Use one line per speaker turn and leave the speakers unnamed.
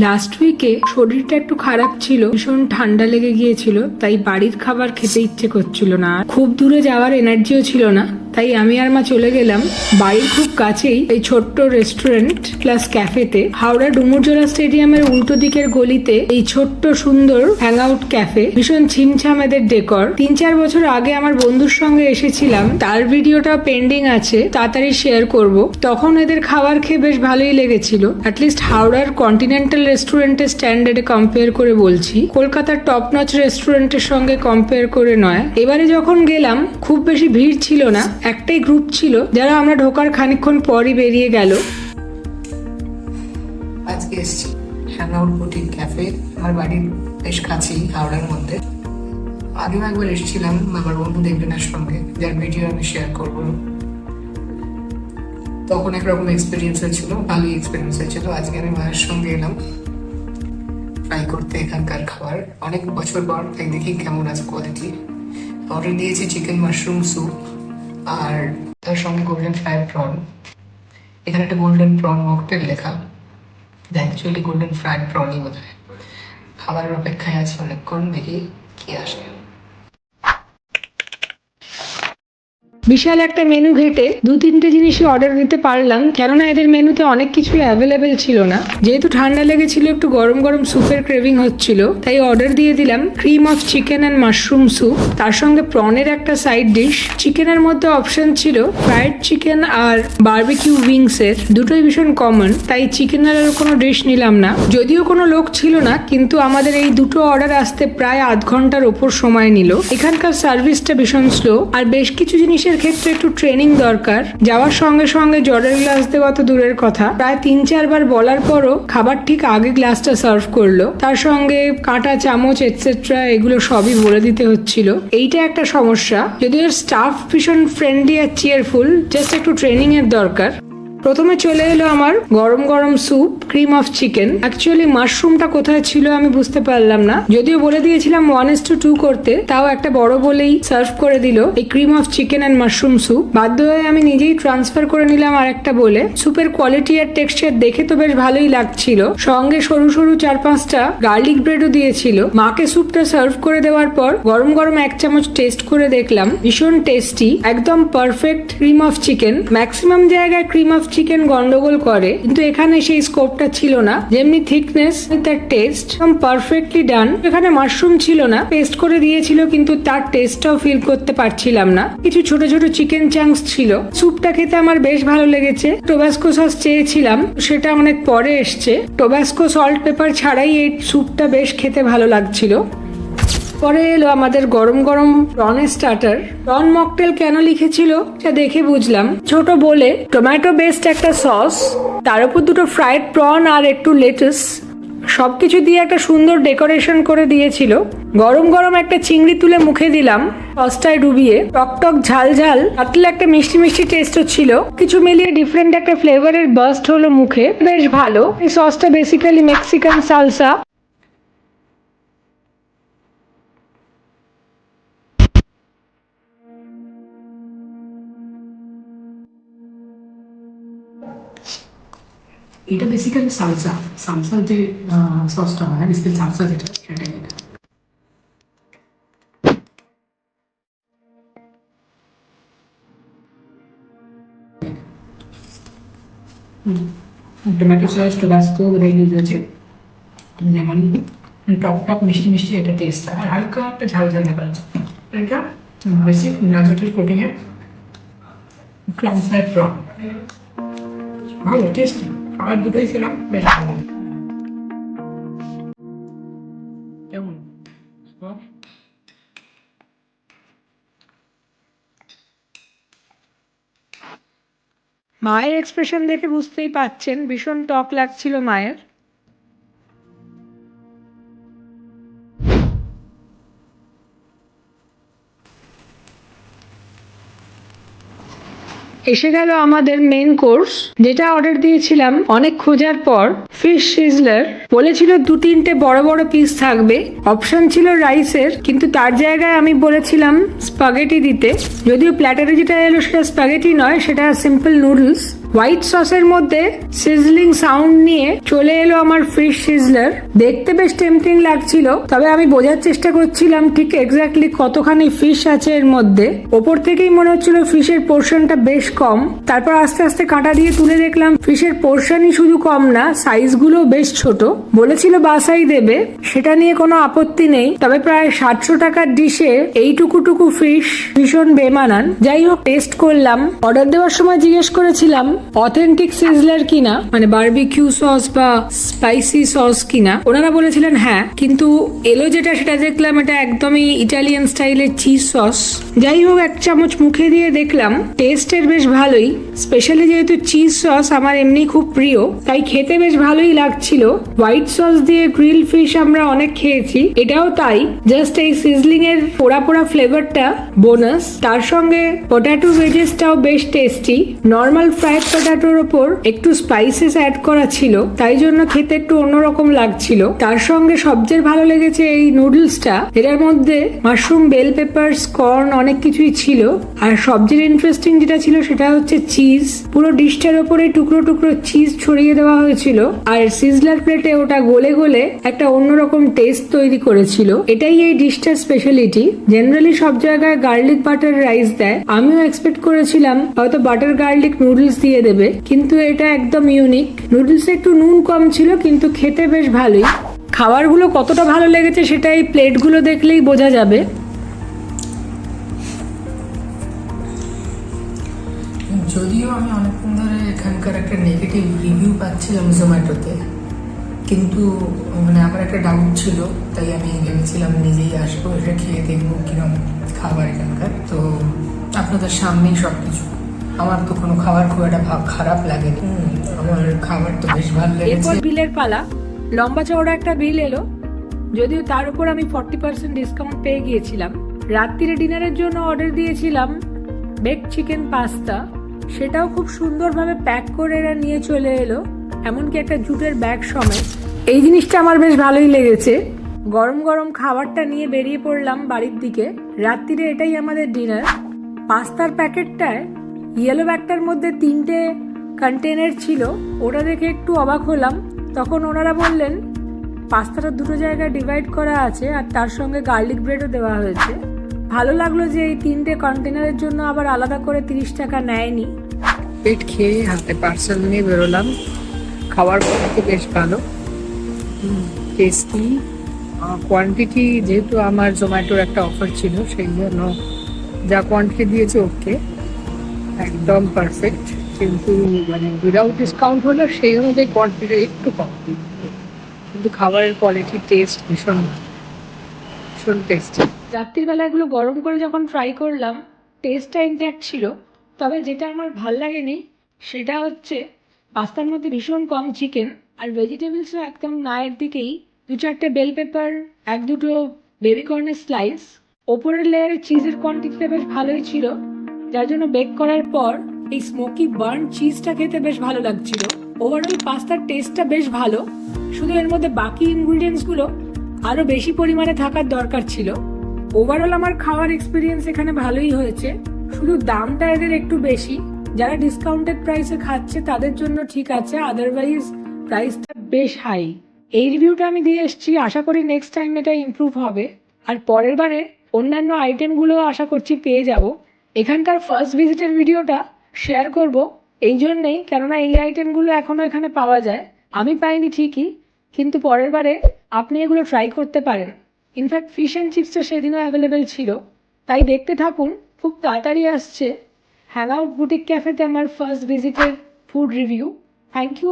Last উইকে শরীরটা একটু খারাপ ছিল, ভীষণ ঠান্ডা লেগে গিয়েছিল, তাই বাড়ির খাবার খেতে ইচ্ছে করছিল না। খুব দূরে যাওয়ার এনার্জিও ছিল না, তাই আমি আর মা চলে গেলাম বাড়ির খুব কাছেই এই ছোট্ট রেস্টুরেন্ট প্লাস ক্যাফেতে। হাওড়া ডুমুরজোড়া স্টেডিয়ামের উল্টো দিকের গলিতে এই ছোট্ট সুন্দর হ্যাং আউট ক্যাফে। ভীষণ ছিমছাম এদের ডেকর। 3-4 বছর আগে আমার বন্ধুর সঙ্গে এসেছিলাম, তার ভিডিওটা পেন্ডিং আছে, তাড়াতাড়ি শেয়ার করব। তখন এদের খাবার খেয়ে বেশ ভালোই লেগেছিল। অ্যাটলিস্ট হাওড়ার কন্টিনেন্টাল রেস্টুরেন্টের স্ট্যান্ডার্ডে কম্পেয়ার করে বলছি, কলকাতার টপ নচ রেস্টুরেন্টের সঙ্গে কম্পেয়ার করে নয়। এবারে যখন গেলাম খুব বেশি ভিড় ছিল না, একটাই গ্রুপ ছিল যারা আমরা ঢোকার খানিকক্ষণ পরই বেরিয়ে গেল।
আজকে এসেছি হ্যাং আউট বুটিক ক্যাফে, আমার বাড়ির বেশ কাছেই, হাওড়ার মধ্যে। আগেও একবার এসেছিলাম আমার বন্ধু দেবলিনার সঙ্গে, যার ভিডিও আমি শেয়ার করবো। তখন একরকম এক্সপিরিয়েন্স হয়েছিল, ভালোই এক্সপিরিয়েন্স হয়েছিল। আজকে আমি মায়ের সঙ্গে এলাম ট্রাই করতে এখানকার খাবার, অনেক বছর পর, তাই দেখি কেমন আছে কোয়ালিটি। অর্ডার দিয়েছি চিকেন মাশরুম স্যুপ, আর তার সঙ্গে গোল্ডেন ফ্রাইড প্রন। এখানে একটা গোল্ডেন প্রন মকটেল লেখা, অ্যাকচুয়ালি গোল্ডেন ফ্রাইড প্রনই বোধ হয়। খাবারের অপেক্ষায় আছে অনেকক্ষণ, দেখি কি আসে।
বিশাল একটা মেনু ঘেটে 2-3টে জিনিসই অর্ডার দিতে পারলাম, কেননা এদের মেনুতে অনেক কিছুই অ্যাভেলেবেল ছিল না। যেহেতু ঠান্ডা লেগেছিল, একটু গরম গরম স্যুপের ক্রেভিং হচ্ছিল, তাই অর্ডার দিয়ে দিলাম cream of chicken and mushroom soup, তার সঙ্গে প্রনের একটা সাইড ডিশ। চিকেনের মধ্যে অপশন ছিল ফ্রাইড চিকেন আর বারবিকিউ উইংস এর, দুটোই ভীষণ কমন, তাই চিকেনের আর কোনো ডিশ নিলাম না। যদিও কোনো লোক ছিল না, কিন্তু আমাদের এই দুটো অর্ডার আসতে প্রায় আধ ঘন্টার ওপর সময় নিল। এখানকার সার্ভিসটা ভীষণ স্লো, আর বেশ কিছু জিনিসের ক্ষেত্রে একটু ট্রেনিং দরকার। যাওয়ার সঙ্গে সঙ্গে জলের গ্লাস দেওয়া তো দূরের কথা, প্রায় 3-4 বার বলার পরও খাবার ঠিক আগে গ্লাসটা সার্ভ করলো, তার সঙ্গে কাঁটা চামচ এটসেট্রা এগুলো সবই বলে দিতে হচ্ছিল। এইটা একটা সমস্যা। যদিও স্টাফ ভীষণ ফ্রেন্ডলি আর চিয়ারফুল, জাস্ট একটু ট্রেনিং এর দরকার। প্রথমে চলে এলো আমার গরম গরম soup, cream of chicken. Actually মাশরুমটা কোথায় ছিল আমি বুঝতে পারলাম না, যদিও বলে দিয়েছিলাম 1:2 করতে, তাও একটা বড় বলেই সার্ভ করে দিল এই cream of chicken and mushroom soup. বাধ্য হয়ে আমি নিজেই ট্রান্সফার করে নিলাম আর একটা বলে। স্যুপের কোয়ালিটি আর টেক্সচার দেখে তো বেশ ভালোই লাগছিল, সঙ্গে সরু সরু 4-5টা গার্লিক ব্রেডও দিয়েছিল। মাকে স্যুপটা সার্ভ করে দেওয়ার পর গরম গরম 1 চামচ টেস্ট করে দেখলাম, ভীষণ টেস্টি, একদম perfect cream of chicken. Maximum জায়গায় ক্রিম অফ চিকেন গন্ডগোল করে, কিন্তু এখানে সেই স্কোপটা ছিল না। যেমনি থিকনেস, তার টেস্ট একদম পারফেক্টলি ডান। এখানে মাশরুম ছিল না, পেস্ট করে দিয়েছিল, কিন্তু তার টেস্টটাও ফিল করতে পারছিলাম না। কিছু ছোট ছোট চিকেন চাংস ছিল। স্যুপটা খেতে আমার বেশ ভালো লেগেছে। টোবাস্কো সস চেয়েছিলাম, সেটা অনেক পরে এসছে। টোবাস্কো সল্ট পেপার ছাড়াই এই স্যুপটা বেশ খেতে ভালো লাগছিল। পরে এলো আমাদের গরম গরম প্রনের স্টার্টার। প্রন মকটেল কেন লিখেছিল সেটা দেখে বুঝলাম। ছোট বলে টমেটো বেসড একটা সস, তার উপর দুটো ফ্রাইড প্রন আর একটু লেটুস, সবকিছু দিয়ে একটা সুন্দর ডেকোরেশন করে দিয়েছিল। গরম গরম একটা চিংড়ি তুলে মুখে দিলাম, সসটায় ডুবিয়ে। টকটক ঝাল ঝাল, পাতলা একটা মিষ্টি মিষ্টি টেস্টও ছিল। কিছু মিলিয়ে ডিফারেন্ট একটা ফ্লেভারের বাস্ট হলো মুখে, বেশ ভালো। এই সসটা বেসিক্যালি মেক্সিকান সালসা।
এটা বেসিক্যালি সালসা, সালসার যে সসটা হয়, বেসিক্যালি সালসা যেটা, সেটাই এটা। টমেটো সস, টোবাস্কো ওগুলো ইউজ হয়েছে, যেমন টক টক মিষ্টি মিষ্টি এটা টেস্ট, আর হালকা একটা ঝাল ঝাল ব্যাপার আছে। এটা বেসিক ন্যাচারাল কোটিংয়ে ক্রাম ফ্রাইড প্রন, ভালো টেস্টি। খাবার দুটোই ছিলাম বেশ ভালো। কেমন
মায়ের এক্সপ্রেশন দেখে বুঝতেই পাচ্ছেন ভীষণ টক লাগছিল মায়ের। এসে গেল আমাদের মেন কোর্স, যেটা অর্ডার দিয়েছিলাম অনেক খোঁজার পর। ফিশ সিজলার বলেছিল 2-3টে বড় বড় পিস থাকবে, অপশন ছিল রাইসের, কিন্তু তার জায়গায় আমি বলেছিলাম স্পাগেটি দিতে। যদিও প্ল্যাটারে যেটা এলো সেটা স্পাগেটি নয়, সেটা সিম্পল নুডলস। হোয়াইট সসের মধ্যে সিজলিং সাউন্ড নিয়ে চলে এলো আমার ফিশ সিজলার। দেখতে বেশ টেম্পটিং লাগছিল, তবে আমি বোঝার চেষ্টা করছিলাম ঠিক এক্স্যাক্টলি কতখানি ফিশ আছে এর মধ্যে। ওপর থেকেই মনে হচ্ছিল ফিশের পোর্শনটা বেশ কম, তারপর আস্তে আস্তে কাঁটা দিয়ে তুলে দেখলাম ফিশের পোর্শনই শুধু কম না, সাইজগুলো বেশ ছোট। বলেছিল বাসাই দেবে, সেটা নিয়ে কোনো আপত্তি নেই, তবে প্রায় 700 টাকার ডিশে এইটুকু ফিশ ভীষণ বেমানান। যাই হোক, টেস্ট করলাম। অর্ডার দেওয়ার সময় জিজ্ঞেস করেছিলাম অথেন্টিক সিজলার কিনা, মানে বারবিকিউ সস বা স্পাইসি সস কিনা। ওনারা বলেছিলেন হ্যাঁ, কিন্তু এলো যেটা সেটা দেখলাম এটা একদমই ইটালিয়ান স্টাইলের চিজ সস। যাই হোক, এক চামচ মুখে দিয়ে দেখলাম টেস্টের বেশ ভালোই, স্পেশালি যেহেতু চিজ সস আমার এমনি খুব প্রিয়, তাই খেতে বেশ ভালোই লাগছিল। হোয়াইট সস দিয়ে গ্রিল ফিশ আমরা অনেক খেয়েছি, এটাও তাই, জাস্ট এই সিজলিং এর পোড়া পোড়া ফ্লেভারটা বোনাস। তার সঙ্গে পটেটো ভেজেসটাও বেশ টেস্টি। নর্মাল ফ্রাইড পটেটোর ওপর একটু স্পাইসেস অ্যাড করা ছিল, তাই জন্য খেতে একটু অন্যরকম লাগছিল। তার সঙ্গে সবচেয়ে ভালো লেগেছে এই নুডলসটা, এটার মধ্যে মাশরুম, বেল পেপারস, কর্ন অনেক কিছুই ছিল। আর সবচেয়ে ইন্টারেস্টিং যেটা ছিল সেটা হচ্ছে চিজ। পুরো ডিশটার ওপরে টুকরো টুকরো চিজ ছড়িয়ে দেওয়া হয়েছিল, আর সিজলার প্লেটে ওটা গলে গলে একটা অন্যরকম টেস্ট তৈরি করেছিল। এটাই এই ডিশটার স্পেশালিটি। জেনারেলি সব জায়গায় গার্লিক বাটার রাইস দেয়, আমিও এক্সপেক্ট করেছিলাম হয়তো বাটার গার্লিক নুডলস দিয়ে দেবে, কিন্তু এটা একদম ইউনিক। নুডলসে একটু নুন কম ছিল, কিন্তু খেতে বেশ ভালোই। খাবারগুলো কতটা ভালো লেগেছে সেটা এই প্লেটগুলো দেখলেই বোঝা যাবে।
যদিও আমি অনেকক্ষণ ধরে এখানকার একটা নেগেটিভ রিভিউ পাচ্ছিলাম জোম্যাটোতে, কিন্তু মানে আমার একটা ডাউট ছিল, তাই আমি ভেবেছিলাম নিজেই আসবো, এসে খেয়ে দেখবো কিরম খাবার এখানকার। তো আপনাদের সামনেই সব কিছু। আমার তো কোনো খাবার খুব একটা খারাপ লাগেনি, আমার খাবার তো বেশ ভালো লেগেছে।
এরপর বিলের পালা। লম্বা চওড়া একটা বিল এলো, যদিও তার উপর আমি 40% ডিসকাউন্ট পেয়ে গিয়েছিলাম। রাত্রিরে ডিনারের জন্য অর্ডার দিয়েছিলাম বেকড চিকেন পাস্তা, সেটাও খুব সুন্দরভাবে প্যাক করে এরা নিয়ে চলে এলো, এমনকি একটা জুটের ব্যাগ সমেত। এই জিনিসটা আমার বেশ ভালোই লেগেছে। গরম গরম খাবারটা নিয়ে বেরিয়ে পড়লাম বাড়ির দিকে। রাত্রিরে এটাই আমাদের ডিনার। পাস্তার প্যাকেটটায় ইয়েলো ব্যাগটার মধ্যে 3টে কন্টেনার ছিল, ওটা দেখে একটু অবাক হলাম। তখন ওনারা বললেন পাস্তাটা 2টো জায়গায় ডিভাইড করা আছে, আর তার সঙ্গে গার্লিক ব্রেডও দেওয়া হয়েছে। ভালো লাগলো যে এই 3টে কন্টেনারের জন্য আবার আলাদা করে 30 টাকা নেয়নি।
পেট খেয়ে হাতে পার্সেল নিয়ে বেরোলাম। খাবার কোয়ালিটি বেশ ভালো, টেস্টি। কোয়ান্টিটি যেহেতু আমার জোম্যাটোর একটা অফার ছিল, সেই জন্য যা কোয়ান্টিটি দিয়েছে ওকে একদম পারফেক্ট, কিন্তু মানে উইদাউট ডিসকাউন্ট হলো সেই অনুযায়ী কোয়ান্টিটি একটু কম, কিন্তু খাবারের কোয়ালিটি টেস্ট ভীষণ ভীষণ টেস্টি।
রাত্রিবেলা এগুলো গরম করে যখন ফ্রাই করলাম টেস্টটা ইনট্যাক্ট ছিল, তবে যেটা আমার ভাল লাগেনি সেটা হচ্ছে পাস্তার মধ্যে ভীষণ কম চিকেন, আর ভেজিটেবলসও একদম নায়ের দিকেই। 2-4টে বেল পেপার, 1-2টো বেবি কর্নের স্লাইস, ওপরের লেয়ারে চিজের কোয়ান্টিটিটা বেশ ভালোই ছিল, যার জন্য বেক করার পর এই স্মোকি বার্ন চিজটা খেতে বেশ ভালো লাগছিল। ওভারঅল পাস্তার টেস্টটা বেশ ভালো, শুধু এর মধ্যে বাকি ইনগ্রিডিয়েন্টসগুলো আরও বেশি পরিমাণে থাকার দরকার ছিল। ওভারঅল আমার খাওয়ার এক্সপিরিয়েন্স এখানে ভালোই হয়েছে, শুধু দামটা এদের একটু বেশি। যারা ডিসকাউন্টেড প্রাইসে খাচ্ছে তাদের জন্য ঠিক আছে, আদারওয়াইজ প্রাইসটা বেশ হাই। এই রিভিউটা আমি দিয়ে এসেছি, আশা করি নেক্সট টাইম এটা ইমপ্রুভ হবে, আর পরের বারে অন্যান্য আইটেমগুলো আশা করছি পেয়ে যাব। এখানকার ফার্স্ট ভিজিটের ভিডিওটা শেয়ার করব এই জন্যেই, কেননা এই আইটেমগুলো এখনও এখানে পাওয়া যায়, আমি পাইনি ঠিকই, কিন্তু পরের বারে আপনি এগুলো ট্রাই করতে পারেন। ইনফ্যাক্ট ফিশ অ্যান্ড চিপসটা সেদিনও অ্যাভেলেবেল ছিল, তাই দেখতে থাকুন, খুব তাড়াতাড়ি আসছে হ্যাংআউট বুটিক ক্যাফেতে আমার ফার্স্ট ভিজিটের ফুড রিভিউ। Thank you